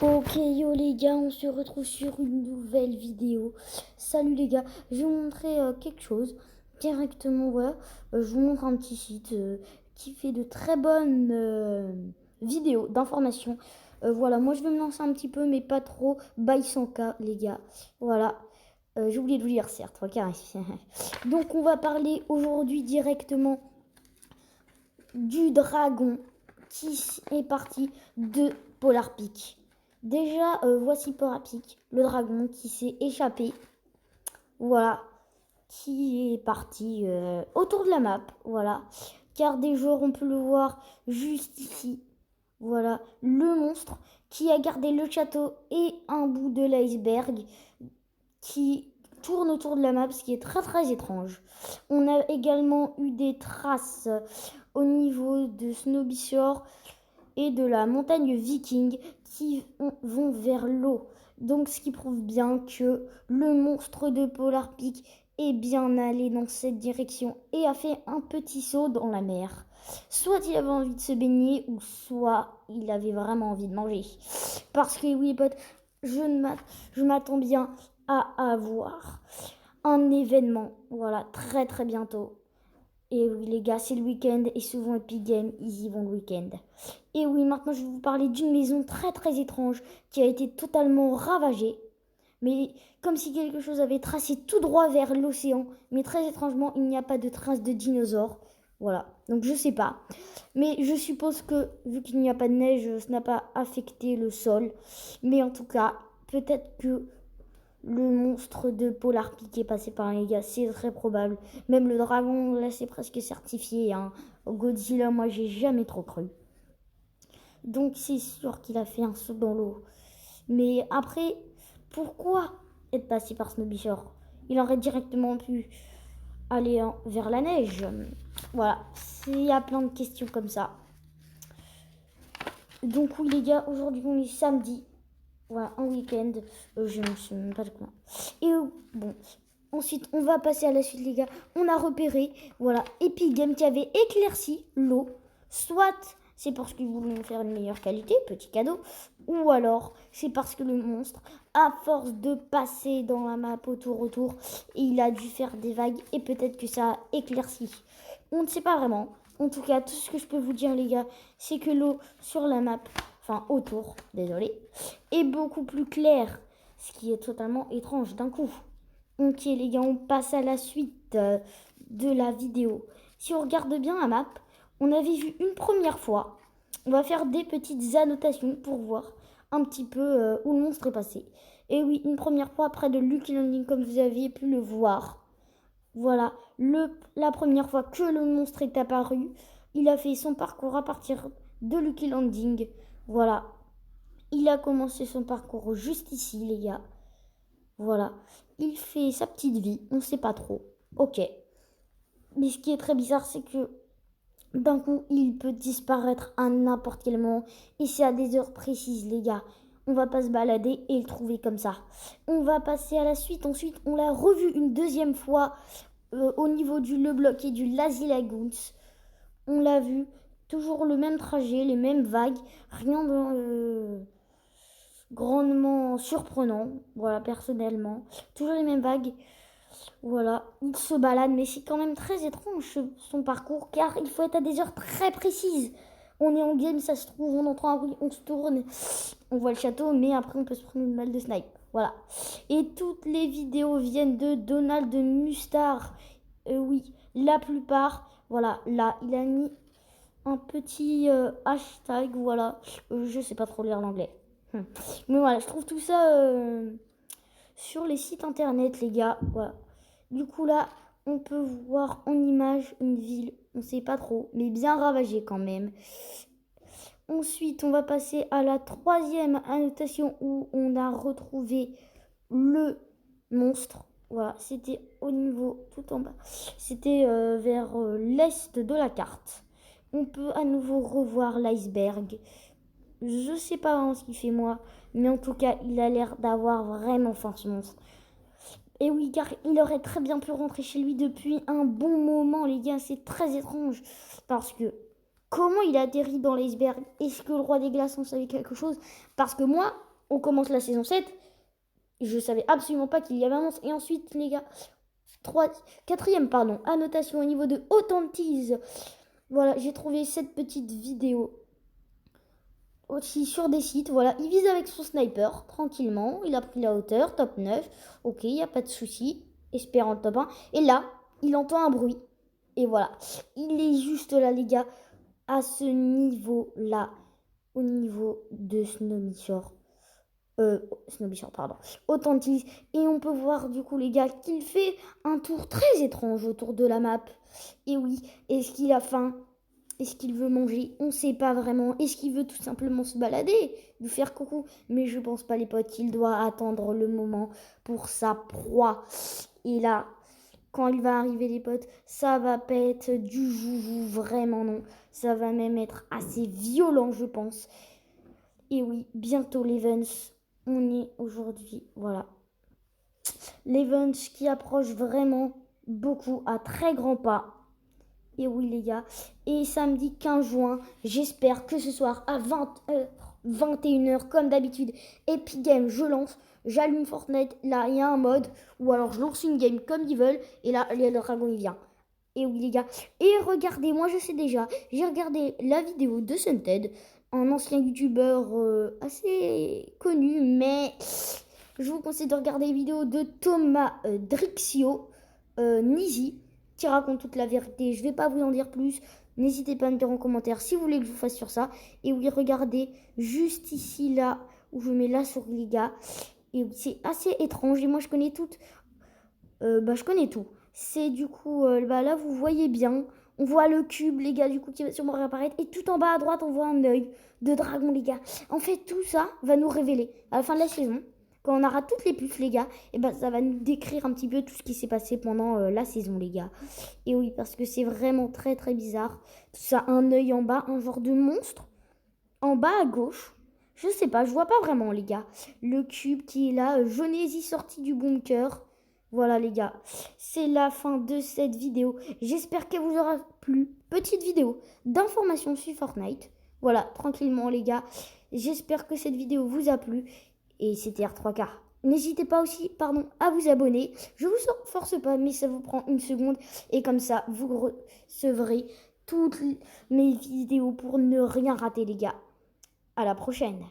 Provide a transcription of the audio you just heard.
Ok yo les gars, on se retrouve sur une nouvelle vidéo. Salut les gars, je vais vous montrer quelque chose directement. Voilà, je vous montre un petit site qui fait de très bonnes vidéos d'informations. Voilà, moi je vais me lancer un petit peu, mais pas trop. Bye 100K les gars. Voilà, j'ai oublié de vous dire certes. Ok. Donc on va parler aujourd'hui directement du dragon qui est parti de Polar Peak. Déjà, voici Polar Peak, le dragon qui s'est échappé. Voilà, qui est parti autour de la map. Voilà, car des joueurs, on peut le voir juste ici. Voilà, le monstre qui a gardé le château et un bout de l'iceberg qui tourne autour de la map, ce qui est très très étrange. On a également eu des traces au niveau de Snowby Shore et de la montagne Viking qui vont vers l'eau. Donc ce qui prouve bien que le monstre de Polar Peak est bien allé dans cette direction et a fait un petit saut dans la mer. Soit il avait envie de se baigner ou soit il avait vraiment envie de manger. Parce que oui potes, je m'attends bien à avoir un événement, voilà, très très bientôt. Et oui les gars, c'est le week-end et souvent Epic Games, ils y vont le week-end. Et oui, maintenant je vais vous parler d'une maison très très étrange qui a été totalement ravagée. Mais comme si quelque chose avait tracé tout droit vers l'océan. Mais très étrangement, il n'y a pas de traces de dinosaures. Voilà, donc je sais pas. Mais je suppose que vu qu'il n'y a pas de neige, ça n'a pas affecté le sol. Mais en tout cas, peut-être que le monstre de Polar Peak est passé par les gars, c'est très probable. Même le dragon, là, c'est presque certifié. Hein. Godzilla, moi, j'ai jamais trop cru. Donc, c'est sûr qu'il a fait un saut dans l'eau. Mais après, pourquoi être passé par Snowby Shore? Il aurait directement pu aller vers la neige. Voilà, il y a plein de questions comme ça. Donc, oui, les gars, aujourd'hui, on est samedi. Voilà, un week-end. Je ne sais même pas de quoi. Et bon, ensuite, on va passer à la suite, les gars. On a repéré, voilà, Epic Games qui avait éclairci l'eau. Soit c'est parce qu'ils voulaient faire une meilleure qualité, petit cadeau. Ou alors, c'est parce que le monstre, à force de passer dans la map autour, il a dû faire des vagues et peut-être que ça a éclairci. On ne sait pas vraiment. En tout cas, tout ce que je peux vous dire, les gars, c'est que l'eau sur la map, enfin autour, désolé, est beaucoup plus claire. Ce qui est totalement étrange d'un coup. Ok les gars, on passe à la suite de la vidéo. Si on regarde bien la map, on avait vu une première fois. On va faire des petites annotations pour voir un petit peu où le monstre est passé. Et oui, une première fois près de Lucky Landing comme vous aviez pu le voir. Voilà, la première fois que le monstre est apparu, il a fait son parcours à partir de Lucky Landing. Voilà, il a commencé son parcours juste ici les gars. Voilà, il fait sa petite vie, on sait pas trop. Ok. Mais ce qui est très bizarre, c'est que d'un coup, il peut disparaître à n'importe quel moment. Et c'est à des heures précises, les gars. On va pas se balader et le trouver comme ça. On va passer à la suite. Ensuite, on l'a revu une deuxième fois au niveau du Le Bloc et du Lazy Lagoons. On l'a vu. Toujours le même trajet, les mêmes vagues. Rien de grandement surprenant. Voilà, personnellement. Toujours les mêmes vagues. Voilà, il se balade, mais c'est quand même très étrange son parcours, car il faut être à des heures très précises. On est en game, ça se trouve, on entend un bruit, on se tourne, on voit le château, mais après on peut se prendre une balle de snipe. Voilà. Et toutes les vidéos viennent de Donald Mustar. Oui, la plupart. Voilà, là, il a mis un petit hashtag, voilà. Je sais pas trop lire l'anglais. Mais voilà, je trouve tout ça sur les sites internet, les gars. Voilà. Du coup, là, on peut voir en image une ville, on ne sait pas trop, mais bien ravagée quand même. Ensuite, on va passer à la troisième annotation où on a retrouvé le monstre. Voilà, c'était au niveau tout en bas. C'était vers l'est de la carte. On peut à nouveau revoir l'iceberg. Je sais pas ce qu'il fait moi, mais en tout cas, il a l'air d'avoir vraiment faim ce monstre. Et oui, car il aurait très bien pu rentrer chez lui depuis un bon moment, les gars. C'est très étrange. Parce que comment il a atterri dans l'iceberg? Est-ce que le roi des glaces en savait quelque chose? Parce que moi, on commence la saison 7. Je savais absolument pas qu'il y avait un monstre. Et ensuite, les gars, quatrième, annotation au niveau de Authentize. Voilà, j'ai trouvé cette petite vidéo aussi sur des sites. Voilà, il vise avec son sniper, tranquillement. Il a pris la hauteur, top 9. Ok, il n'y a pas de souci. Espérant le top 1. Et là, il entend un bruit. Et voilà, il est juste là, les gars, à ce niveau-là, au niveau de Snowbishore. Snowbishore, pardon. Authentize. Et on peut voir, du coup, les gars, qu'il fait un tour très étrange autour de la map. Et oui, est-ce qu'il a faim? Est-ce qu'il veut manger? On ne sait pas vraiment. Est-ce qu'il veut tout simplement se balader, nous faire coucou? Mais je pense pas, les potes. Il doit attendre le moment pour sa proie. Et là, quand il va arriver, les potes, ça va pas être du joujou, vraiment non. Ça va même être assez violent, je pense. Et oui, bientôt l'Events. On est aujourd'hui, voilà. L'Events qui approche vraiment beaucoup à très grands pas. Et oui les gars, et samedi 15 juin, j'espère que ce soir à 21h comme d'habitude, Epic Games, je lance, j'allume Fortnite, là il y a un mode, ou alors je lance une game comme ils veulent, et là le dragon il vient. Et oui les gars, et regardez, moi je sais déjà, j'ai regardé la vidéo de Sunted, un ancien youtubeur assez connu, mais je vous conseille de regarder les vidéos de Thomas Drixio, Nizi, qui raconte toute la vérité. Je ne vais pas vous en dire plus. N'hésitez pas à me dire en commentaire si vous voulez que je vous fasse sur ça. Et oui, regardez, juste ici, là, où je mets la souris, les gars. Et c'est assez étrange. Et moi, je connais toutes. Je connais tout. C'est du coup, là, vous voyez bien. On voit le cube, les gars, du coup, qui va sûrement réapparaître. Et tout en bas à droite, on voit un œil de dragon, les gars. En fait, tout ça va nous révéler à la fin de la saison. Quand on aura toutes les puces, les gars, et ça va nous décrire un petit peu tout ce qui s'est passé pendant la saison, les gars. Et oui, parce que c'est vraiment très très bizarre. Tout ça, un œil en bas, un genre de monstre. En bas à gauche, je sais pas, je vois pas vraiment, les gars. Le cube qui est là, Jonésie sorti du bunker. Voilà, les gars, c'est la fin de cette vidéo. J'espère qu'elle vous aura plu. Petite vidéo d'information sur Fortnite. Voilà, tranquillement, les gars. J'espère que cette vidéo vous a plu. Et c'était R3K. N'hésitez pas aussi, à vous abonner. Je vous force pas, mais ça vous prend une seconde. Et comme ça, vous recevrez toutes mes vidéos pour ne rien rater, les gars. À la prochaine.